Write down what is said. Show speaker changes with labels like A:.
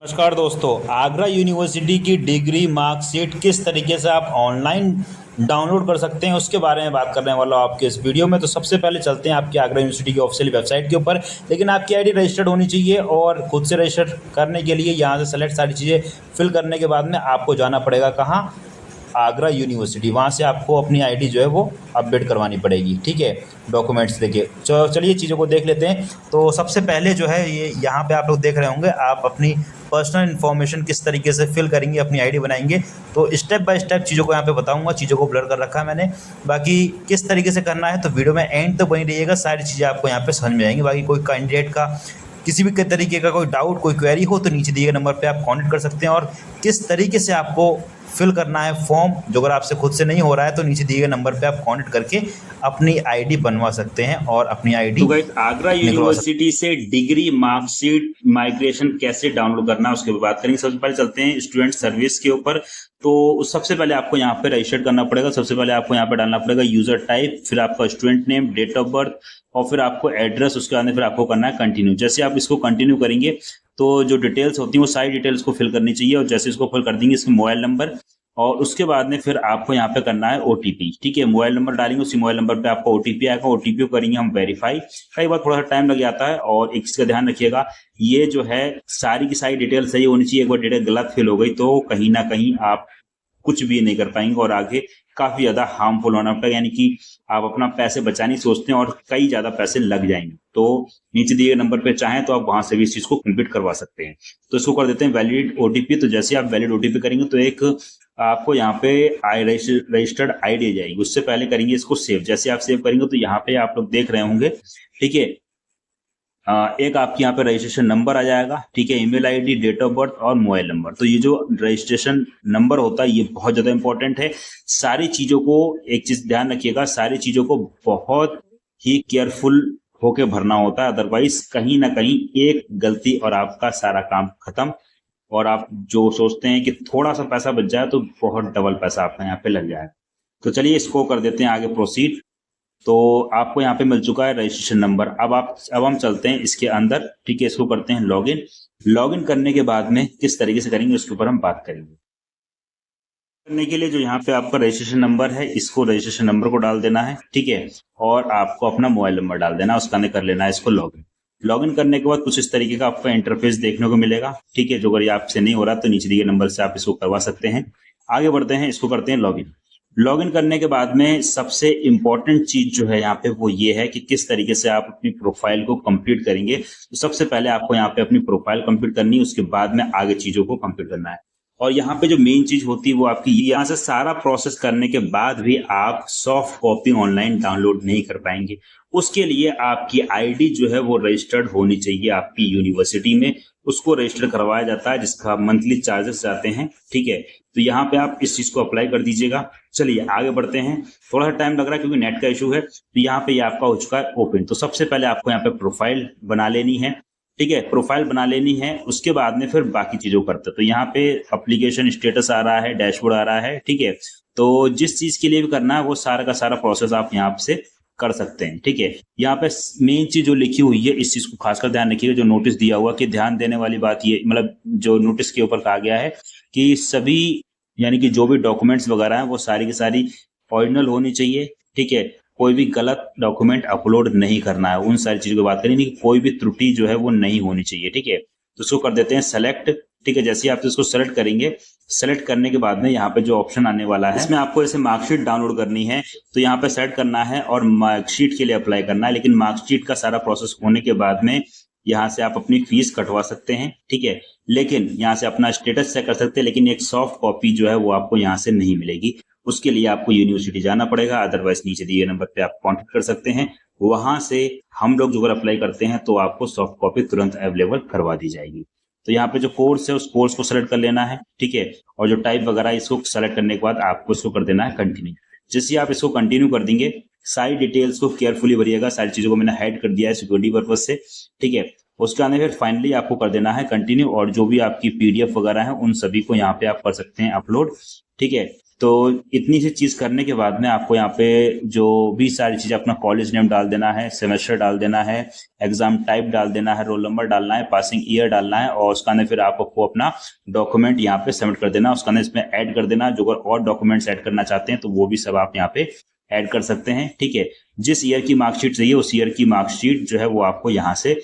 A: नमस्कार दोस्तों। आगरा यूनिवर्सिटी की डिग्री मार्कशीट किस तरीके से आप ऑनलाइन डाउनलोड कर सकते हैं उसके बारे में बात करने वाला हूँ आपके इस वीडियो में। तो सबसे पहले चलते हैं आपकी आगरा यूनिवर्सिटी की ऑफिशियल वेबसाइट के ऊपर। लेकिन आपकी आईडी रजिस्टर्ड होनी चाहिए और खुद से रजिस्टर करने के लिए यहाँ से सेलेक्ट सारी चीज़ें फिल करने के बाद में आपको जाना पड़ेगा कहाँ, आगरा यूनिवर्सिटी। वहाँ से आपको अपनी आईडी जो है वो अपडेट करवानी पड़ेगी। ठीक है, डॉक्यूमेंट्स देके चलिए चीज़ों को देख लेते हैं। तो सबसे पहले जो है ये यहाँ पे आप लोग देख रहे होंगे, आप अपनी पर्सनल इन्फॉर्मेशन किस तरीके से फिल करेंगे, अपनी आईडी बनाएंगे। तो स्टेप बाय स्टेप चीज़ों को यहाँ पे बताऊंगा, चीज़ों को ब्लर कर रखा है मैंने। बाकी किस तरीके से करना है तो वीडियो में एंड तक बनी रहिएगा, सारी चीज़ें आपको यहाँ पे समझ में आएंगी। बाकी कोई कैंडिडेट का किसी भी तरीके का कोई डाउट, कोई क्वेरी हो तो नीचे दिए गए नंबर पे आप कॉन्टेक्ट कर सकते हैं। और किस तरीके से आपको फिल करना है फॉर्म, जो अगर आपसे खुद से नहीं हो रहा है तो नीचे दिए गए नंबर पे आप कॉन्टेक्ट करके अपनी आईडी बनवा सकते हैं और अपनी आईडी।
B: तो गाइस, आगरा यूनिवर्सिटी से डिग्री मार्कशीट माइग्रेशन कैसे डाउनलोड करना है उसके बात करेंगे। सबसे पहले चलते हैं स्टूडेंट सर्विस के ऊपर। तो सबसे पहले आपको यहाँ पे रजिस्टर करना पड़ेगा। सबसे पहले आपको यहाँ पे डालना पड़ेगा यूजर टाइप, फिर आपका student name, date of birth और फिर आपको एड्रेस। उसके बाद फिर आपको करना है कंटिन्यू। जैसे आप इसको कंटिन्यू करेंगे तो जो डिटेल्स होती हैं वो सारी डिटेल्स को फिल करनी चाहिए। और जैसे इसको फिल कर देंगे, इसका मोबाइल नंबर और उसके बाद में फिर आपको यहाँ पे करना है ओटीपी। ठीक है, मोबाइल नंबर डालेंगे, उसी मोबाइल नंबर पे आपको ओटीपी आएगा। ओटीपी को करेंगे हम वेरीफाई। कई बार थोड़ा सा टाइम लग जाता है। और एक चीज का ध्यान रखिएगा, ये जो है सारी की सारी डिटेल सही होनी चाहिए। एक बार डिटेल गलत फिल हो गई तो कहीं ना कहीं आप कुछ भी नहीं कर पाएंगे और आगे काफी ज्यादा हार्मफुल होना पड़ेगा। यानी कि आप अपना पैसे बचाने सोचते हैं और कई ज्यादा पैसे लग जाएंगे। तो नीचे दिए गए नंबर पे चाहें तो आप वहां से भी इस चीज को कंप्लीट करवा सकते हैं। तो इसको कर देते हैं वैलिड ओटीपी। तो जैसे आप वैलिड ओटीपी करेंगे तो एक आपको यहाँ पे रजिस्टर्ड आईडी जाएगी। उससे पहले करेंगे इसको सेव। जैसे आप सेव करेंगे तो यहाँ पे आप लोग देख रहे होंगे, ठीक है, एक आपके यहाँ पे रजिस्ट्रेशन नंबर आ जाएगा। ठीक है, email ID, date of birth और मोबाइल नंबर। तो ये जो रजिस्ट्रेशन नंबर होता है ये बहुत ज्यादा इंपॉर्टेंट है। सारी चीजों को, एक चीज ध्यान रखिएगा, सारी चीजों को बहुत ही केयरफुल होके भरना होता है। अदरवाइज कहीं ना कहीं एक गलती और आपका सारा काम खत्म। और आप जो सोचते हैं कि थोड़ा सा पैसा बच जाए तो बहुत डबल पैसा आपका यहाँ पे लग जाएगा। तो चलिए इसको कर देते हैं आगे प्रोसीड। तो आपको यहाँ पे मिल चुका है रजिस्ट्रेशन नंबर। अब हम चलते हैं इसके अंदर। ठीक है, इसको करते हैं लॉगिन। लॉगिन करने के बाद में किस तरीके से करेंगे उसके ऊपर हम बात करेंगे। करने के लिए जो यहाँ पे आपका रजिस्ट्रेशन नंबर है, इसको रजिस्ट्रेशन नंबर को डाल देना है। ठीक है, और आपको अपना मोबाइल नंबर डाल देना है, उसका अंदर कर लेना है इसको लॉगिन। लॉगिन करने के बाद कुछ इस तरीके का आपका इंटरफेस देखने को मिलेगा। ठीक है, जो अगर ये आपसे नहीं हो रहा तो नीचे दिए नंबर से आप इसको करवा सकते हैं। आगे बढ़ते हैं, इसको करते हैं लॉगिन। लॉगिन करने के बाद में सबसे इंपॉर्टेंट चीज जो है यहाँ पे वो ये है कि किस तरीके से आप अपनी प्रोफाइल को कंप्लीट करेंगे। तो सबसे पहले आपको यहाँ पे अपनी प्रोफाइल कंप्लीट करनी है, उसके बाद में आगे चीजों को कंप्लीट करना है। और यहाँ पे जो मेन चीज होती है वो आपकी, यहाँ से सारा प्रोसेस करने के बाद भी आप सॉफ्ट कॉपी ऑनलाइन डाउनलोड नहीं कर पाएंगे। उसके लिए आपकी आईडी जो है वो रजिस्टर्ड होनी चाहिए आपकी यूनिवर्सिटी में। उसको रजिस्टर करवाया जाता है जिसका मंथली चार्जेस जाते हैं। ठीक है, तो यहाँ पे आप इस चीज को अप्लाई कर दीजिएगा। चलिए आगे बढ़ते हैं। थोड़ा सा टाइम लग रहा है क्योंकि नेट का इशू है। तो यहाँ पे ये आपका हो चुका है ओपन। तो सबसे पहले आपको यहाँ पे प्रोफाइल बना लेनी है। ठीक है, प्रोफाइल बना लेनी है। उसके बाद में फिर बाकी चीजों करते हैं। तो यहाँ पे एप्लीकेशन स्टेटस आ रहा है, डैशबोर्ड आ रहा है। ठीक है, तो जिस चीज के लिए भी करना है वो सारा का सारा प्रोसेस आप यहाँ से कर सकते हैं। ठीक है, यहाँ पे मेन चीज जो लिखी हुई है इस चीज को खासकर ध्यान रखिएगा। जो नोटिस दिया हुआ कि ध्यान देने वाली बात ये, मतलब जो नोटिस के ऊपर कहा गया है कि सभी, यानी कि जो भी डॉक्यूमेंट्स वगैरह हैं वो सारी की सारी ओरिजिनल होनी चाहिए। ठीक है, कोई भी गलत डॉक्यूमेंट अपलोड नहीं करना है। उन सारी चीजों की बात करें, कोई भी त्रुटि जो है वो नहीं होनी चाहिए। ठीक है, तो इसको कर देते हैं सेलेक्ट। ठीक है, जैसे ही आप इसको सेलेक्ट करेंगे, सेलेक्ट करने के बाद में यहाँ पे जो ऑप्शन आने वाला है इसमें आपको ऐसे मार्कशीट डाउनलोड करनी है। तो यहाँ पे सेलेक्ट करना है और मार्कशीट के लिए अप्लाई करना है। लेकिन मार्कशीट का सारा प्रोसेस होने के बाद में यहाँ से आप अपनी फीस कटवा सकते हैं। ठीक है, लेकिन यहाँ से अपना स्टेटस चेक कर सकते हैं, लेकिन एक सॉफ्ट कॉपी जो है वो आपको यहाँ से नहीं मिलेगी। उसके लिए आपको यूनिवर्सिटी जाना पड़ेगा। अदरवाइज नीचे दिए नंबर पे आप कॉन्टेक्ट कर सकते हैं। वहां से हम लोग जो अगर अप्लाई करते हैं तो आपको सॉफ्ट कॉपी तुरंत अवेलेबल करवा दी जाएगी। तो यहाँ पे जो कोर्स है उस कोर्स को सेलेक्ट कर लेना है। ठीक है, और जो टाइप वगैरह इसको सेलेक्ट करने के बाद आपको इसको कर देना है कंटिन्यू। जैसे आप इसको कंटिन्यू कर देंगे, सारी डिटेल्स को केयरफुली भरिएगा। सारी चीजों को मैंने हाइड कर दिया है सिक्योरिटी पर्पज से। ठीक है, उसके आने फिर फाइनली आपको कर देना है कंटिन्यू। और जो भी आपकी पीडीएफ वगैरह है उन सभी को यहाँ पे आप कर सकते हैं अपलोड। ठीक है, तो इतनी सी चीज करने के बाद में आपको यहाँ पे जो भी सारी चीजें, अपना कॉलेज नेम डाल देना है, सेमेस्टर डाल देना है, एग्जाम टाइप डाल देना है, रोल नंबर डालना है, पासिंग ईयर डालना है, और उसका अंदर फिर आपको अपना डॉक्यूमेंट यहाँ पे सबमिट कर देना। उसका अंदर इसमें ऐड कर देना, जो अगर और डॉक्यूमेंट्स ऐड करना चाहते हैं तो वो भी सब आप यहाँ पे ऐड कर सकते हैं। ठीक है, जिस ईयर की मार्कशीट चाहिए उस ईयर की मार्कशीट जो है वो आपको यहाँ से